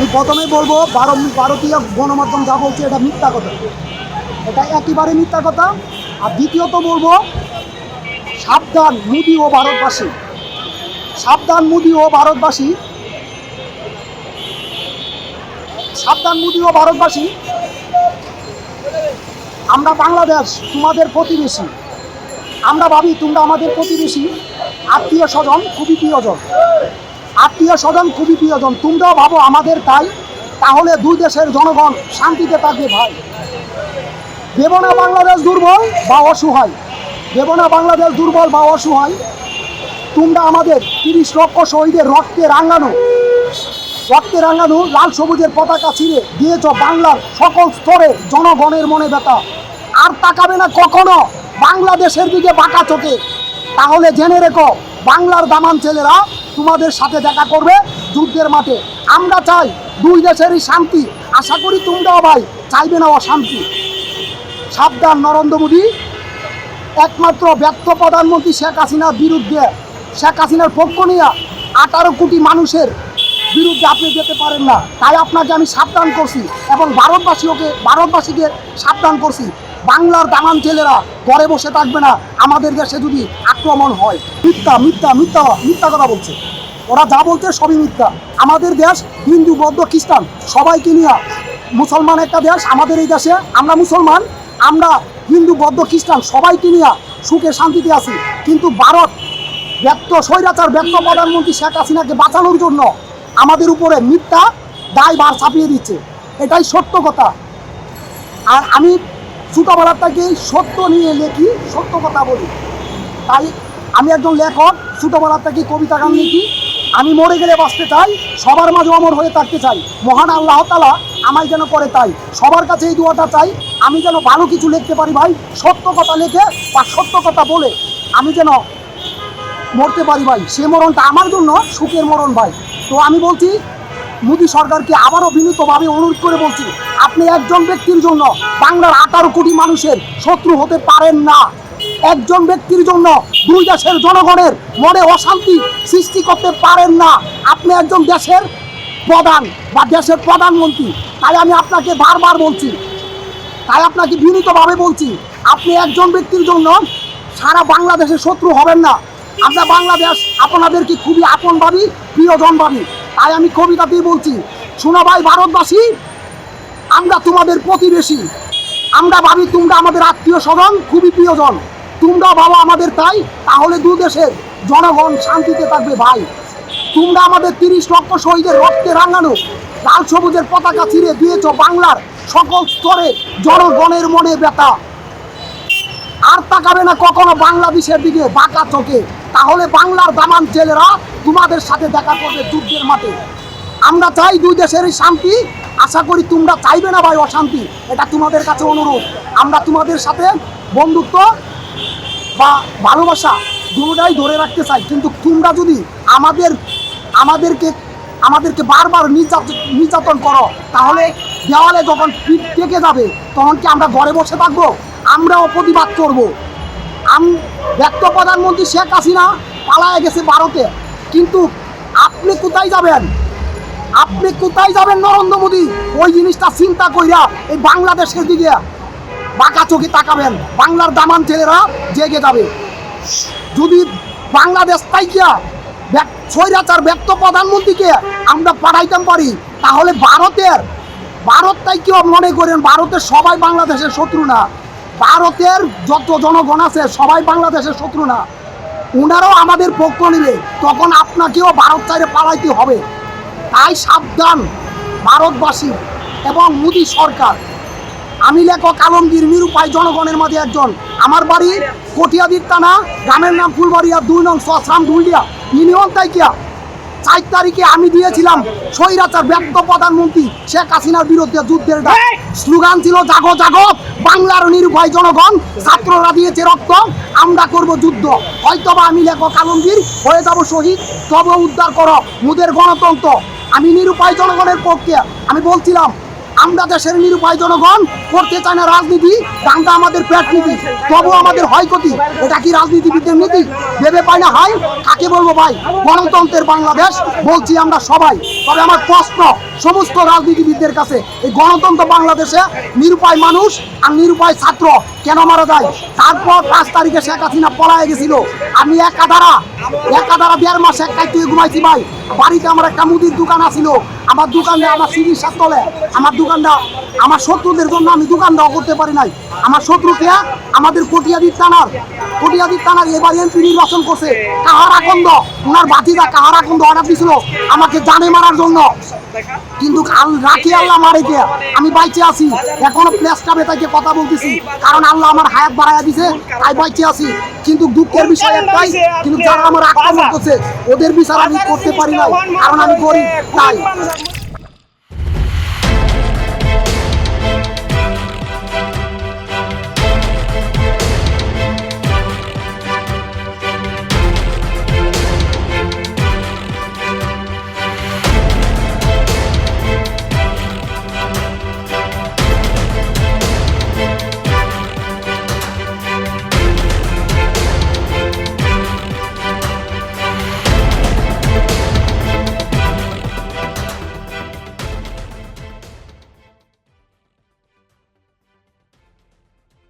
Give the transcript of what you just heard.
আমি প্রথমে বলবো ভারতীয় গণমাধ্যম যা বলছে এটা মিথ্যা কথা, এটা একেবারে মিথ্যা কথা। আর দ্বিতীয়ত বলবো সাবধান মোদি ও ভারতবাসী, সাবধান মোদি ও ভারতবাসী, সাবধান মোদি ও ভারতবাসী। আমরা বাংলাদেশ তোমাদের প্রতিবেশী, আমরা ভাবি তোমরা আমাদের প্রতিবেশী, আত্মীয় স্বজন খুবই প্রিয়জন, আত্মীয় স্বজন খুবই প্রিয়জন, তোমরাও ভাবো আমাদের তাই। তাহলে দুই দেশের জনগণ শান্তিতে থাকবে ভাই। দেব না বাংলাদেশ দুর্বল বা অসহায়, দেব না বাংলাদেশ দুর্বল বা অসহায়। তোমরা আমাদের 30 লক্ষ শহীদের রক্তে রাঙানো লাল সবুজের পতাকা ছিঁড়ে দিয়েছ বাংলার সকল স্তরের জনগণের মনে ব্যথা। আর তাকাবে না কখনো বাংলাদেশের দিকে বাঁকা চোখে। তাহলে জেনে রেখো বাংলার দামান ছেলেরা তোমাদের সাথে দেখা করবে যুদ্ধের মাঠে। আমরা চাই দুই দেশেরই শান্তি, আশা করি তোমরাও ভাই চাইবে না অশান্তি। সাবধান নরেন্দ্র মোদী, একমাত্র ব্যর্থ প্রধানমন্ত্রী শেখ হাসিনার বিরুদ্ধে, শেখ হাসিনার পক্ষ নিয়ে 18 কোটি মানুষের বিরুদ্ধে আপনি যেতে পারেন না। তাই আপনাকে আমি সাবধান করছি এবং ভারতবাসীকে সাবধান করছি, বাংলার দামান ছেলেরা ঘরে বসে থাকবে না আমাদের দেশে যদি আক্রমণ হয়। মিথ্যা মিথ্যা মিথ্যা মিথ্যা কথা বলছে, ওরা যা বলছে সবই মিথ্যা। আমাদের দেশ হিন্দু বৌদ্ধ খ্রিস্টান সবাইকে নিয়ে, মুসলমান একটা দেশ আমাদের এই দেশে, আমরা মুসলমান, আমরা হিন্দু বৌদ্ধ খ্রিস্টান সবাইকে নিয়ে সুখে শান্তিতে আছি। কিন্তু ভারত স্বৈরাচার ব্যর্থ প্রধানমন্ত্রী শেখ হাসিনাকে বাঁচানোর জন্য আমাদের উপরে মিথ্যা দায়ভার চাপিয়ে দিচ্ছে, এটাই সত্য কথা। আর আমি ছোটোবেলার থেকে সত্য নিয়ে লেখি, সত্য কথা বলি। তাই আমি একজন লেখক, ছোটোবেলার থেকে কবিতা গান লিখি। আমি মরে গেলে বাঁচতে চাই, সবার মাঝে অমর হয়ে থাকতে চাই, মহান আল্লাহ তাআলা আমায় যেন করে তাই। সবার কাছে এই দোয়াটা চাই, আমি যেন ভালো কিছু লিখতে পারি ভাই, সত্য কথা লিখে বা সত্য কথা বলে আমি যেন মরতে পারি ভাই। সে মরণটা আমার জন্য সুখের মরণ ভাই। তো আমি বলছি মোদী সরকারকে আবারও বিনীতভাবে অনুরোধ করে বলছি, আপনি একজন ব্যক্তির জন্য বাংলার 18 কোটি মানুষের শত্রু হতে পারেন না। একজন ব্যক্তির জন্য দুই দেশের জনগণের মনে অশান্তি সৃষ্টি করতে পারেন না। আপনি একজন দেশের প্রধান বা দেশের প্রধানমন্ত্রী। তাই আমি আপনাকে বারবার বলছি, তাই আপনাকে বিনীতভাবে বলছি, আপনি একজন ব্যক্তির জন্য সারা বাংলাদেশের শত্রু হবেন না। আমরা বাংলাদেশ আপনাদেরকে খুবই আপন ভাবি, প্রিয়জন ভাবি। তাই আমি কবিতাতেই বলছি, শোনো ভাই ভারতবাসী, আমরা তোমাদের প্রতিবেশী, আমরা ভাবি তোমরা আমাদের আত্মীয় স্বজন খুবই প্রিয়জন, তোমরা ভাবো আমাদের তাই। তাহলে দু দেশের জনগণ শান্তিতে থাকবে ভাই। তোমরা আমাদের 30 লক্ষ শহীদের রক্তে রাঙানো লাল সবুজের পতাকা ছিঁড়ে দিয়েছ বাংলার সকল স্তরে জনগণের মনে ব্যথা। আর তাকাবে না কখনো বাংলাদেশের দিকে বাঁকা চোখে। তাহলে বাংলার দামান ছেলেরা তোমাদের সাথে দেখা করবে যুদ্ধের মাঠে। আমরা চাই দুই দেশেরই শান্তি, আশা করি তোমরা চাইবে না ভাই অশান্তি। এটা তোমাদের কাছে অনুরোধ। আমরা তোমাদের সাথে বন্ধুত্ব বা ভালোবাসা দুটোটাই ধরে রাখতে চাই। কিন্তু তোমরা যদি আমাদেরকে বারবার নির্যাতন করো, তাহলে দেওয়ালে যখন পিঠ টেকে যাবে তখন কি আমরা ঘরে বসে থাকবো? আমরাও প্রতিবাদ করবো। ব্যর্থ প্রধানমন্ত্রী শেখ হাসিনা পালায়ে গেছে ভারতে, কিন্তু আপনি কোথায় যাবেন? আপনি কোথায় যাবেন নরেন্দ্র মোদী? ওই জিনিসটা চিন্তা কইরা এই বাংলাদেশের দিকে বাঁকা চোখে তাকাবেন, বাংলার দামান ছেলেরা জেগে যাবে। যদি বাংলাদেশ তাইকিয়া স্বৈরাচার ব্যর্থ প্রধানমন্ত্রীকে আমরা পাঠাইতে পারি, তাহলে ভারত তাইকিয়া মনে করেন ভারতের সবাই বাংলাদেশের শত্রু না। ভারতের যত জনগণ আছে সবাই বাংলাদেশের শত্রু না, ওনারাও আমাদের পক্ষ নেবে, তখন আপনাকেও ভারত চাইরে পালাইতে হবে। তাই সাবধান ভারতবাসী এবং মোদী সরকার। আমি লেখক আলমগীর, নিরুপায় জনগণের মাঝে একজন। আমার বাড়ি কটিয়াদির থানা, গ্রামের নাম ফুলবাড়িয়া, 2 নং সসরাম ঢুলিয়া ইউনিয়ন তাইকিয়া। 4 তারিখে আমি দিয়েছিলাম স্বৈরাচার ব্যর্থ প্রধানমন্ত্রী শেখ হাসিনার বিরুদ্ধে যুদ্ধের ডাক। স্লোগান ছিল জাগো জাগো বাংলার নিরুপায় জনগণ, ছাত্ররা দিয়েছে রক্ত, আমরা করব যুদ্ধ। হয়তোবা আমি লেখক আলমগীর হয়ে যাব শহীদ, তবে উদ্ধার করো মোদের গণতন্ত্র। আমি নিরুপায় জনগণের পক্ষে আমি বলছিলাম, আমরা দেশের নিরুপায় জনগণ করতে চাই না রাজনীতি, দাঙ্গা আমাদের পেট নীতি, তবু আমাদের হয় ক্ষতি। এটা কি রাজনীতিবিদদের নীতি? ভেবে পাই না হাই, কাকে বলবো ভাই? গণতন্ত্রের বাংলাদেশ বলছি আমরা সবাই। তবে আমার প্রশ্ন সমস্ত রাজনীতিবিদদের কাছে, এই গণতন্ত্র বাংলাদেশে নিরুপায় মানুষ আর নিরুপায় ছাত্র কেন মারা যায়? তারপর 5 তারিখে শেখ হাসিনা পলায় গেছিল, আমি একাধারা 1.5 মাস এক কাইতে ঘুমাইছি ভাই। বাড়িতে আমার একটা মুদির দোকান আছিল, আমার দোকানে আমার চিকিৎসার তলে আমার দোকানটা, আমার শত্রুদের জন্য আমি দোকান দেওয়া করতে পারি নাই। আমার শত্রুকে আমাদের কটিয়াদির থানার এবার এমপি নির্বাচন করছে কাহার আকন্দ, ওনার ভাতিজা কাহার আকন্দ অর্ডার দিছিল আমাকে জানে মারার জন্য, কিন্তু রাখি আল্লাহ মারে কে, আমি বাইচে আছি এখনো। প্লেসটা বেতাইকে কথা বলতেছি কারণ আল্লাহ আমার হায়াত বাড়াইয়া দিছে, তাই বাইচে আছি। কিন্তু দুঃখের বিষয় একটাই, কিন্তু যারা আমার আক্রমণ করছে ওদের বিচার আমি করতে পারি নাই, কারণ আমি গরিব তাই।